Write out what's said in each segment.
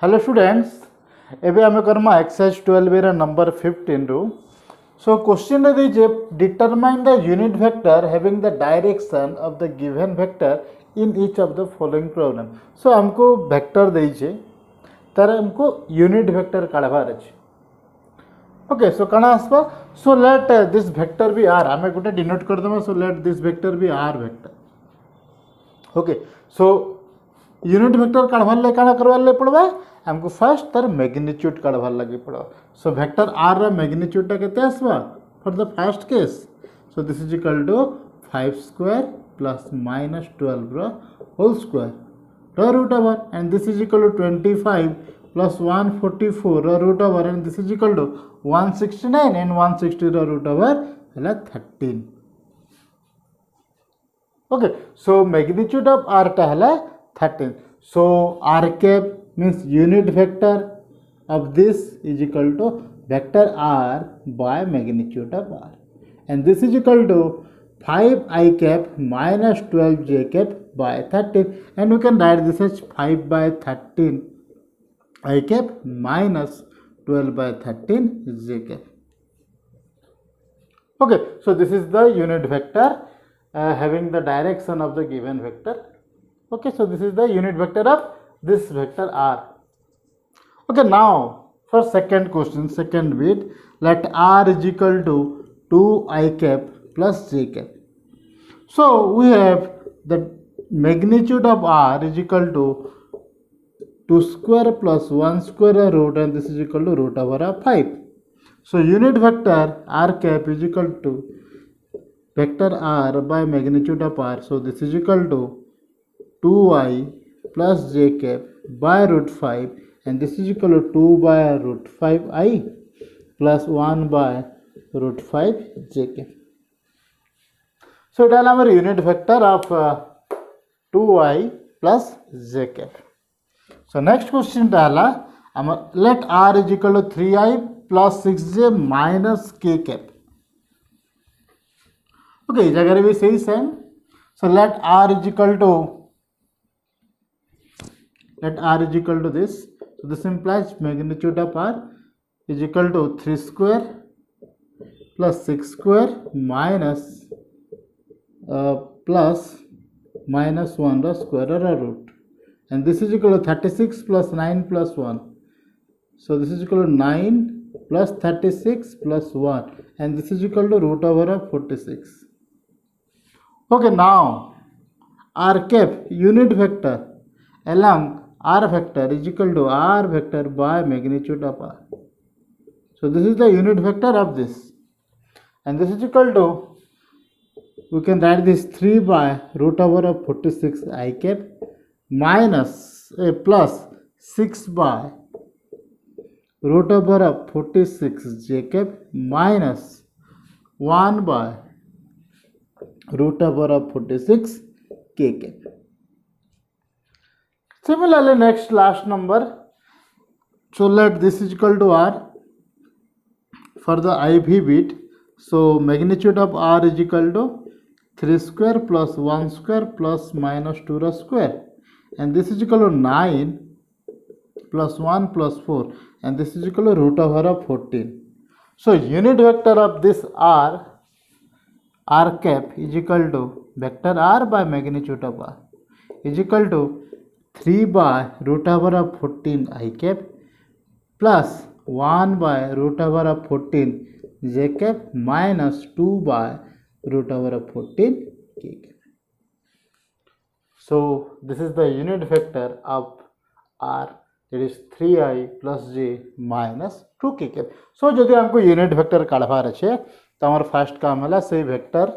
Hello students एबे आमे Karma exercise 12 रे नंबर 15 रो सो क्वेश्चन रे दीजे determine the unit vector having the direction of the given vector in each of the following problem. So हमको vector दीजे तार हमको यूनिट वेक्टर काढबार अछि। ओके सो कणा आसबा so let this vector be R आमे गोटे डिनोट कर दमा। So let this vector be R vector. Okay so unit vector काढबार ले काना करबार ले पड़बा हमको फर्स्ट तार मैग्नीट्यूड काढबार लगे पड़ो। सो वेक्टर आर रा मैग्नीट्यूड टा केते आसबा for the first case. So this is equal to 5 square plus minus 12 रा होल स्क्वायर रा root over and this is equal to 25 plus 144 रा root over and this is equal to 169 and 160 रा root over हला 13। Okay so magnitude of R टा हला 13। So r cap means unit vector of this is equal to vector r by magnitude of r and this is equal to 5 I cap minus 12 j cap by 13 and we can write this as 5 by 13 I cap minus 12 by 13 j cap. Okay, so this is the unit vector having the direction of the given vector. Okay, so this is the unit vector of this vector r. Okay, now for second question, second bit, let r is equal to 2 I cap plus j cap. So we have the magnitude of r is equal to 2 square plus 1 square root and this is equal to root over of 5. So unit vector r cap is equal to vector r by magnitude of r. So this is equal to 2i plus j cap by root 5 and this is equal to 2 by root 5i plus 1 by root 5 j cap. So it is our unit vector of 2i plus j cap. So next question is let r is equal to 3i plus 6j minus k cap. Okay, जगह भी सही same. So let r is equal to this. So this implies magnitude of r is equal to 3 square plus 6 square minus plus minus 1 the square or root and this is equal to 36 plus 9 plus 1. So this is equal to 9 plus 36 plus 1 and this is equal to root over of 46. Okay, now r cap unit vector along r vector is equal to r vector by magnitude of r. So this is the unit vector of this and this is equal to, we can write this 3 by root over of 46 I cap minus plus 6 by root over of 46 j cap minus 1 by root over of 46 k cap. Similarly, next last number. So let this is equal to r for the IV bit. So magnitude of r is equal to 3 square plus 1 square plus minus 2 the square and this is equal to 9 plus 1 plus 4 and this is equal to root over of 14. So unit vector of this r cap is equal to vector r by magnitude of r is equal to 3 by root over of 14 I cap plus 1 by root over of 14 j cap minus 2 by root over of 14 k cap. So this is the unit vector of r, that is 3i plus j minus 2 k cap. So जदि हमको unit vector काढबार अच्छे तो हमार first काम है से vector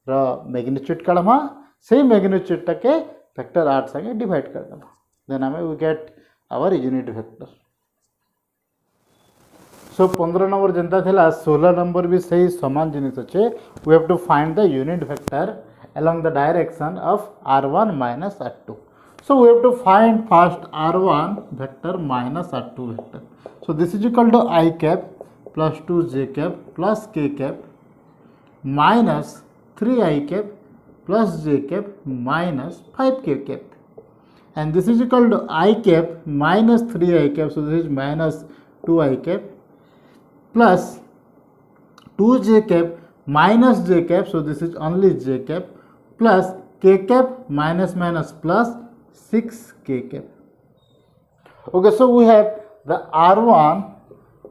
रा magnitude काढमा से मैग्नीट्यूड टाके वेक्टर r संगे डिवाइड कर देबा देन हमें we get our unit vector. So 15 number जनता थिला 16 नंबर भी सही समान जिनिस अच्छे. We have to find the unit vector along the direction of r1 minus r2. So we have to find first r1 vector minus r2 vector. So this is equal to I cap plus 2 j cap plus k cap minus 3 I cap plus j cap minus 5 k cap. and this is equal to I cap minus 3 I cap, so this is minus 2 I cap plus 2 j cap minus j cap, so this is only j cap plus k cap minus minus plus 6 k cap. Okay, so we have the r1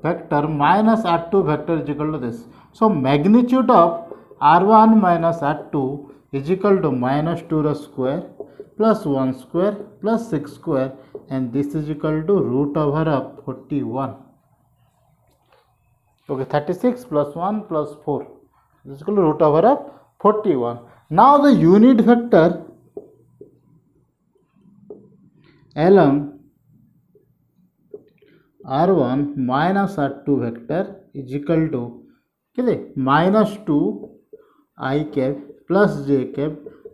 vector minus r2 vector is equal to this. So magnitude of r1 minus r2 is equal to minus 2 square plus 1 square plus 6 square, and this is equal to root over of 41. Okay, 36 plus 1 plus 4, this is equal to root over of 41. Now the unit vector along r1 minus r2 vector is equal to minus 2 I cap plus j cap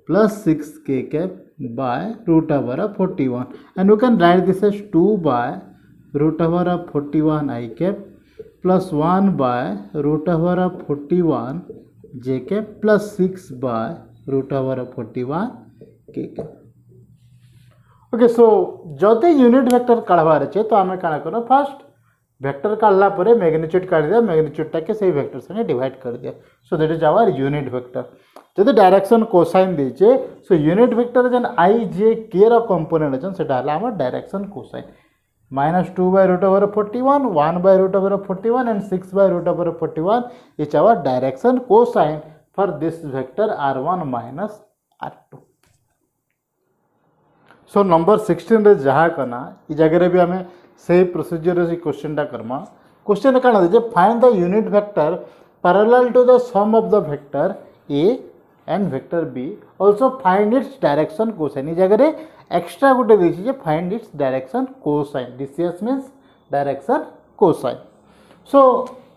plus 6 k cap by root over of 41, and you can write this as 2 by root over of 41 I cap plus 1 by root over of 41 j cap plus 6 by root over of 41 k cap. Okay, सो जदि unit vector काढ़वार अच्छे तो आम क्या कर fast vector काढ़ला magnitude काढ़ दिया, magnitude टाके से वेक्टर संगे डिवाइड कर दिया, so that is our unit vector. जदि डायरेक्शन कोसाइन देचे सो यूनिट वेक्टर जेन आई जे के रो कंपोनेंट अच्छन सेटा हला हमर direction cosine minus 2 by root over of 41, 1 by root over of 41 and 6 by root over of 41 is our direction cosine for this vector r1 minus r2. So number 16 रे जहाँ कना इ जगह भी आमे से प्रोसीजर से क्वेश्चन टा करमा. क्वेश्चन काना दे find the unit vector parallel to the sum of the vector a and vector b, also find its direction cosine. इ जगह एक्स्ट्रा गोटे देखिए find its direction cosine, D C S means direction cosine. So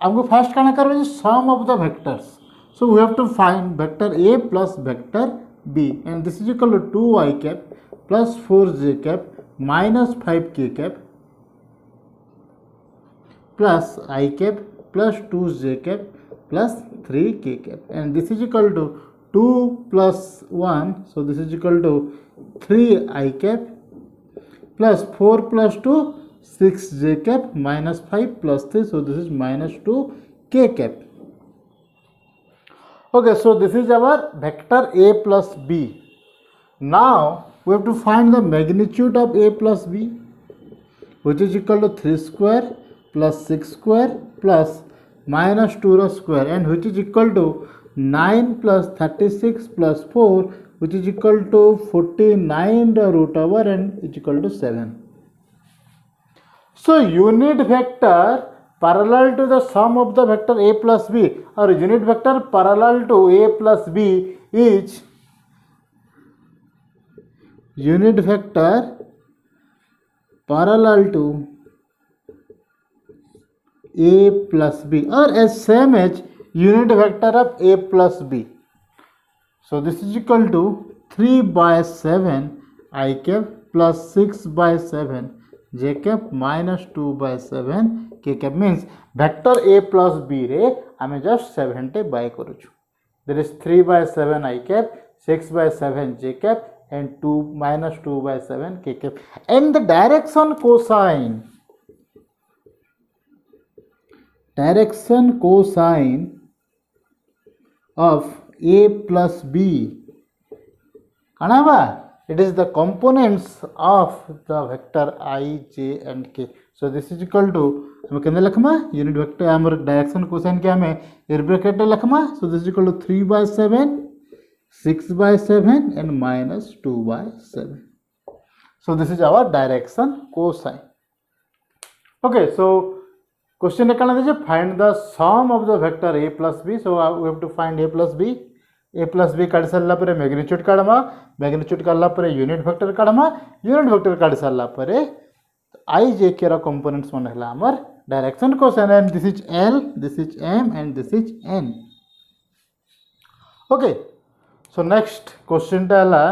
हमको first काना करबे sum of the vectors. So we have to find vector a plus vector b, and this is equal to 2 i cap plus 4 j cap minus 5 k cap plus I cap plus 2 j cap plus 3 k cap, and this is equal to 2 plus 1, so this is equal to 3 I cap plus 4 plus 2 6 j cap minus 5 plus 3, so this is minus 2 k cap. Okay, so this is our vector a plus b. Now we have to find the magnitude of a plus b, which is equal to 3 square plus 6 square plus minus 2 square, and which is equal to 9 plus 36 plus 4, which is equal to 49 root over and is equal to 7. So unit vector parallel to the sum of the vector a plus b, or unit vector parallel to a plus b is unit vector parallel to a plus b, or as same as unit vector of a plus b. So this is equal to 3 by 7 I cap plus 6 by 7 j cap minus 2 by 7 k cap, means vector a plus b रे आमे just 70 by करूछु. There is 3 by 7 I cap, 6 by 7 j cap and 2 minus 2 by 7 k cap, and the direction cosine of a plus b kanava, it is the components of the vector I, j and k. So this is equal to हमें केंद्र Lakhma unit vector हमर direction cosine के हमें एर bracket Lakhma. So this is equal to 3 by 7, 6 by 7 and minus 2 by 7. So this is our direction cosine. Okay, so question कहना दीजिए find the sum of the vector a plus b. So we have to find a plus b. a plus b काढ़ सारा पर magnitude काढ़मा, magnitude काढ़ला पर unit vector काढ़मा, unit vector काढ़ सारा पर I j k रा कंपोनेंट्स मन हला हमर direction cosine, and this is L, this is M and this is N. Okay, so next question टा हला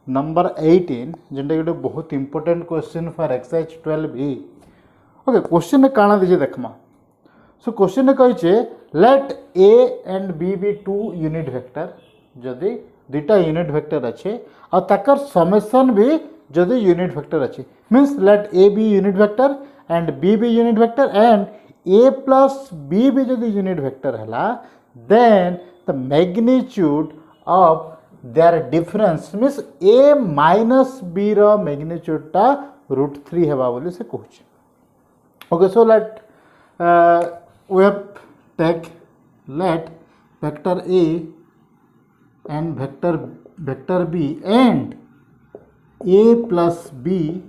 नंबर 18, जेंटा गोटे बहुत important question for exercise 12e. Okay, question काना दीजिए देखमा. सो क्वेश्चन कहिचे let a and b be two unit vector, जदि दुईटा यूनिट वेक्टर अच्छे और तकर समेसन भी जदि यूनिट वेक्टर अच्छी means let A be unit vector and B be unit vector and A plus B भी जदि यूनिट वेक्टर है then the magnitude of their difference means A minus B रो मैग्नीट्यूडटा √3 हेबा बोली से कहूँ. Okay, so we have take let vector A and vector B and A plus B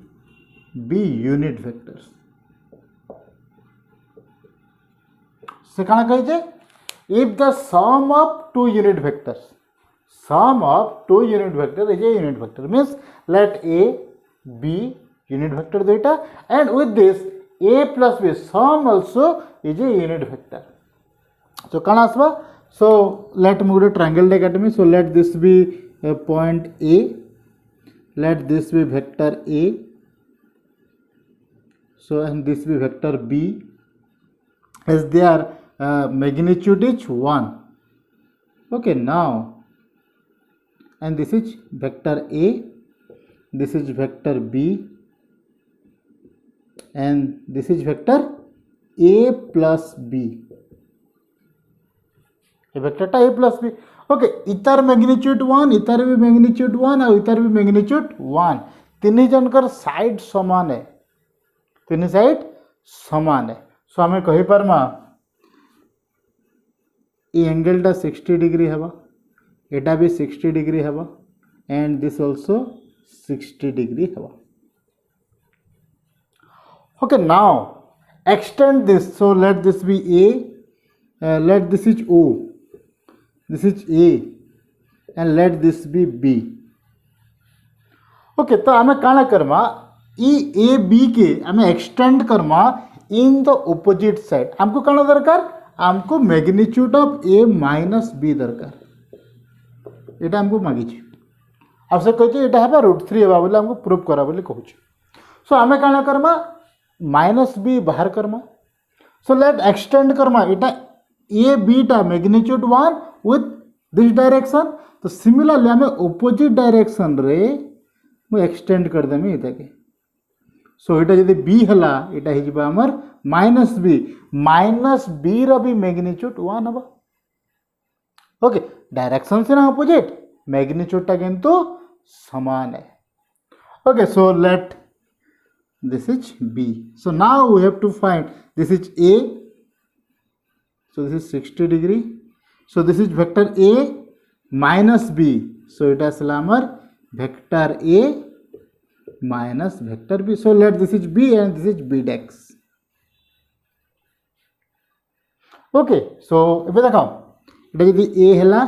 be unit vectors. से कहाँ कहे if the sum of two unit vectors is a unit vector means let A B unit vector data and with this A plus B sum also is a unit vector. So कौन आसवा? So let me go to triangle dichotomy. So let this be a point A. Let this be vector A. So and this be vector B. As their magnitude is 1. Okay, now and this is vector A. This is vector B. And this is vector A plus B. ये vector A plus B. Okay, इतर magnitude 1, इतर भी magnitude 1 और इतर भी magnitude 1. तीन जनकर side समान है. तीन साइड समान है. सो हमें कही पारमा ये एंगल टा 60 डिग्री हेबा. एटा भी 60 डिग्री हेबा एंड दिस आल्सो 60 डिग्री हेबा. Okay, now extend this. So let this be A, let this is O, this is A, and let this be B. Okay, तो हमें काना करमा ई A B के हमें extend Karma in the opposite side. हमको काना दरकार? हमको magnitude of A minus B दरकार. इटा हमको मांगी आपसे कहते इटा है √3 हेबा बोले हमको प्रूफ करा बोले कहूँ. सो हमें काना करमा माइनस बी बाहर करमा. सो लेट एक्सटेंड करमा इटा ए बीटा मैग्नीट्यूड 1 विथ दिस डायरेक्शन. तो सिमिलरली हमें ऑपोजिट डायरेक्शन रे मु एक्सटेंड कर देमी इटा के. सो इटा जदि बी हला इटा हि जिबा हमर माइनस बी रो भी मैग्नीट्यूड 1 हबा. ओके, डायरेक्शन से ना ऑपोजिट मैग्नीट्यूड टा किंतु समान है. Okay, so let this is B. So now we have to find this is A. So this is 60 degree. So this is vector A minus B. So it has lamar vector A minus vector B. So let this is B and this is B dex. Okay. So इबे देखो इटा यदि A हला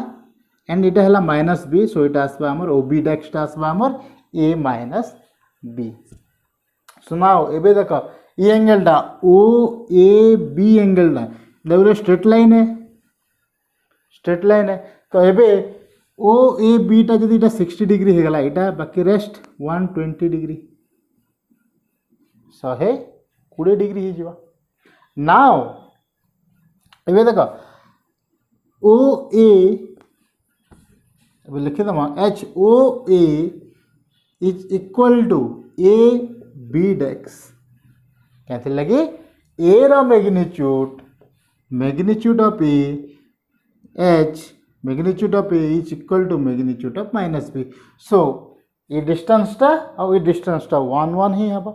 and इटा हला minus B. So it has lamar O B dex has lamar A minus B. So now एबे देखो ये angle टा O A B एंगल टा देखो स्ट्रेट लाइन है. तो एबे O A B टा जदि इटा 60 डिग्री हे गला इटा बाकी रेस्ट 120 डिग्री 120 डिग्री ही जीवा. नाउ एबे देखो O A एबे लिखे दमा H O A is equal to A B dex. कैसे लगे A रा magnitude of A H magnitude of A is equal to magnitude of minus B. सो ये डिस्टेंस टा और ये डिस्टेंस टा 1 1 ही हबा.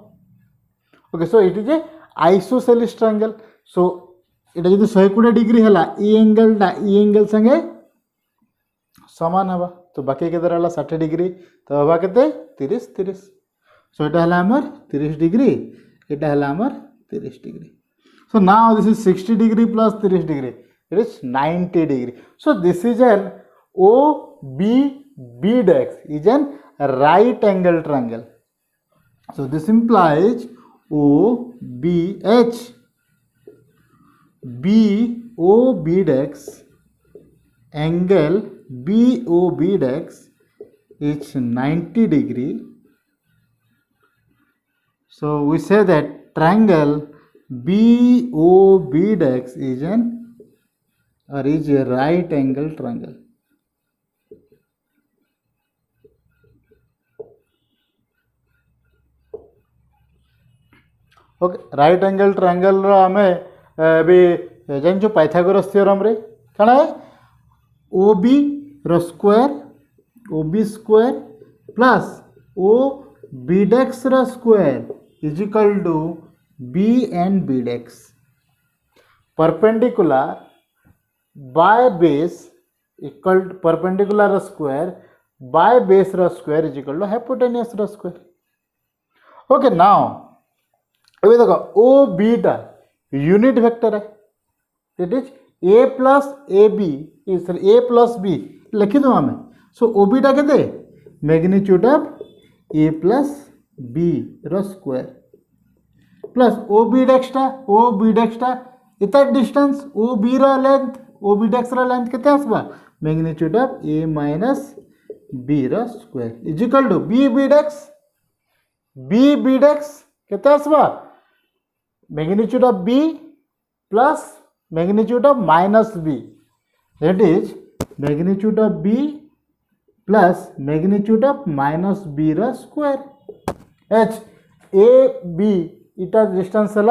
Okay, so it is a isosceles triangle. So इटा जदि 120 डिग्री हला ई एंगल संगे समान हबा. तो बाकी के दरला 60 डिग्री तो हबा केते 30. सो इटा हला हमर 30 डिग्री, इटा हला हमर 30 degree. So now this is 60 degree plus 30 degree, it is 90 degree. So this is an OBB dex is an right angle triangle. So this implies OBH BOB dex angle BOB dex is 90 degree. So we say that triangle BOB dex is a right angle triangle. Okay right angle triangle रो आमे भी जानछु Pythagoras theorem रे कण है OB रो square plus OB डेक्स रो square is equal to B and B डेक्स perpendicular by base equal perpendicular square by base रो square is equal to hypotenuse रो स्क्वायर ओके नाउ अभी देखो OB टा यूनिट वेक्टर है that is A plus AB A plus B लिखी दो हमें सो OB टा केते magnitude of A plus B रो स्क्वायर प्लस OB डेक्स टा इतना डिस्टेंस OB रो लेंथ OB डेक्स रो लेंथ केते आसबा magnitude of A minus B रो square is equal to B डेक्स केते आसबा magnitude of B plus magnitude of minus B that is magnitude of B plus magnitude of minus B रो square H A B इटा distance है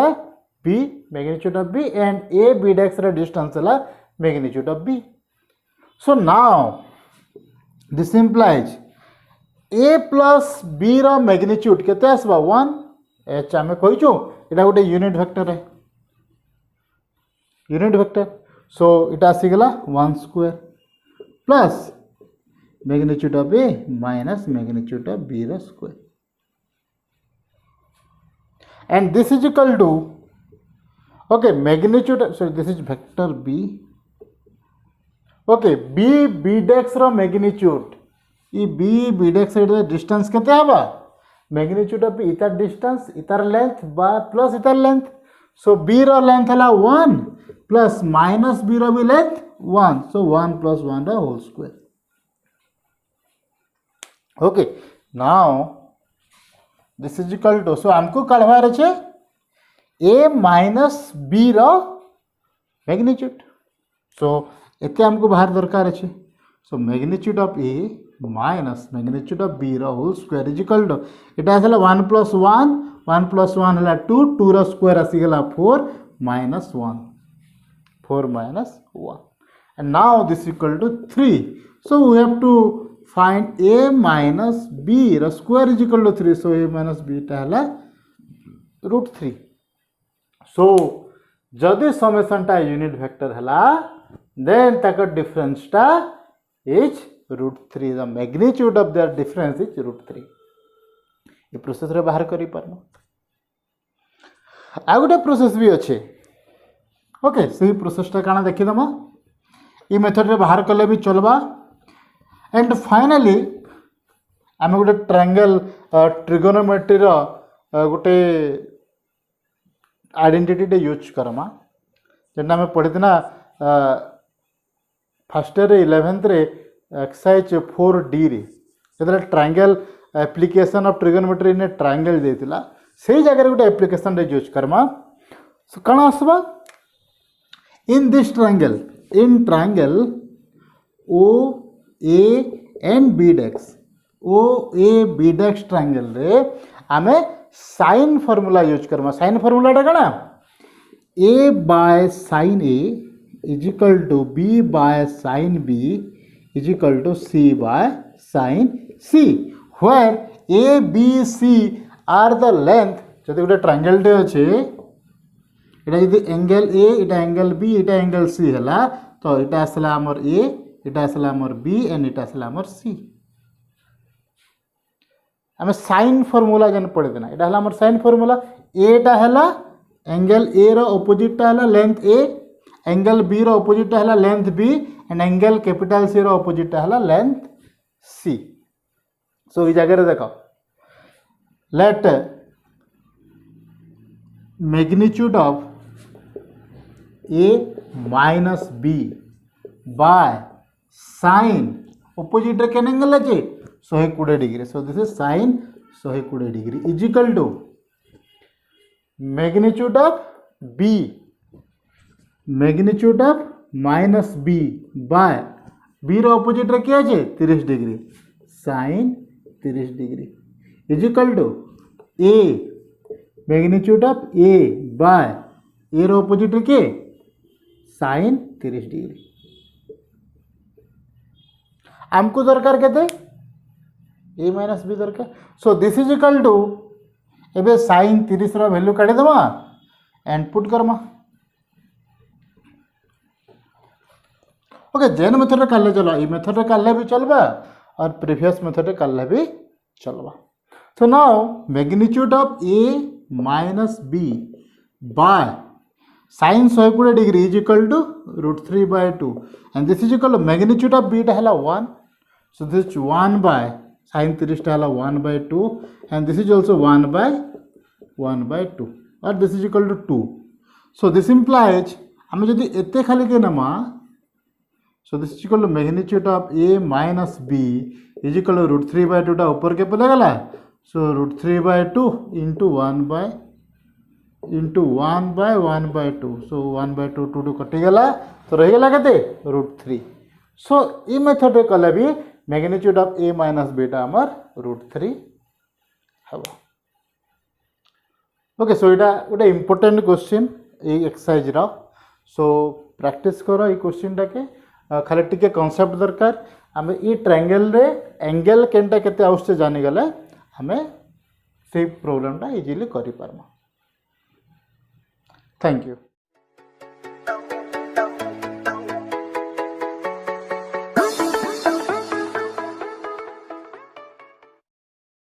B magnitude of B and A B डेक्स रा distance है magnitude of B so now this implies A plus B रा magnitude केते आसबा 1 H आमे कहिचो इटा गोटे यूनिट वेक्टर है यूनिट वेक्टर सो इटा आसी गला 1 square plus magnitude of A minus magnitude of B रा square and this is equal to okay magnitude sorry this is vector B okay B dex row magnitude ये B dex रे distance केते आबा magnitude of इतर distance इतर length बा plus इतर length so B रो length हला 1 plus minus B रो भी length 1 so 1 plus 1 रो whole square okay now this is equal to so आमको काढ़वार अच्छे A माइनस B रो मैग्नीट्यूड सो एते हमको बाहर दरकार अच्छे so magnitude of A minus magnitude of B रो whole square is equal to इटा आसला 1 प्लस 1 हला 2 रो स्क्वायर आसी गला 4 minus 1 and now this equal to 3 so we have to find A minus B रो square is equal to 3 so A minus B टा हला √3 so जदि समेशन टा यूनिट वेक्टर हला then ताकर डिफरेंस टा is √3 the magnitude of their difference is √3 ये process रे बाहर करी परनो आ गोटे प्रोसेस भी अच्छे ओके सही प्रोसेस टा काना देखि दमा ई मेथड रे बाहर कले भी चलबा एंड फाइनली आम गोटे ट्रायंगल ट्रिगोनोमेट्री रो गोटे आइडेंटिटी यूज करमा जेना आम पढ़ी ना फर्स्ट ईयर 11th रे एक्सरसाइज 4D रे जेतले ट्रायंगल एप्लीकेशन ऑफ ट्रिगोनोमेट्री ने ट्रायंगल देतिला से जगह गोटे एप्लीकेशन रे यूज करमा सो कण आसबा in this triangle in triangle O A and B dex O A B dex triangle रे आमे साइन फार्मूला यूज करमा साइन फार्मूला टा कणा A by sin A is equal to B by sin B is equal to C by sin C where A B C are the length जदि गोटे triangle टे अच्छे इटा यदि angle A इटा एंगल B इटा एंगल C हला तो इटा आसला हमर A इटा आसला हमर B एंड इटा आसला हमर C आम साइन फॉर्मूला जन पढ़े देना इटा हला हमर साइन फॉर्मूला A टा हला एंगल A रो ऑपोजिट टा हला लेंथ A एंगल B रो ऑपोजिट टा हला length B and angle capital C रो ऑपोजिट टा हला लेंथ C सो ई जगह रे देखो let magnitude of A minus B by sine opposite रे केन एंगल अछि 120 degree so this is sine 120 degree is equal to magnitude of B magnitude of minus B by B रो opposite रे के अछि 30 degree sign 30 degree is equal to A magnitude of A by A रो opposite के sin 30 degree आमको दरकार केते A minus B दरकार so this is equal to एबे sin 30 रो वैल्यू काढी दमा एंड पुट करमा ओके जेन मेथड रे काढले चलो ई मेथड रे काढले भी चलबा और प्रीवियस मेथड रे काढले भी चलबा so now magnitude of a minus b by sin 120 degree is equal to root 3 by 2 and this is equal to magnitude of b टा हला 1 so this is 1 by sin 30 टा हला 1 by 2 and this is also 1 by 2 or this is equal to 2 so this implies हमें जदि एते खाली के नमा so this is equal to magnitude of a minus b is equal to root 3 by 2 टा ऊपर के पले गला so root 3 by 2 into 1 by 1 by 2 so 1 by 2 2 कटि गला तो रही गला केते root 3 so ई मेथड रे कले भी magnitude of a minus b टा हमर root 3 हबो ओके सो इटा गोटे इम्पोर्टेंट क्वेश्चन ए एक्सरसाइज रो सो प्रैक्टिस करो ई क्वेश्चन टा के खाली टिके कांसेप्ट दरकार हमें ई ट्रायंगल रे एंगल केनटा केते आउसे जानि गले हमें से प्रॉब्लम टा इजीली करि पारमा थैंक यू।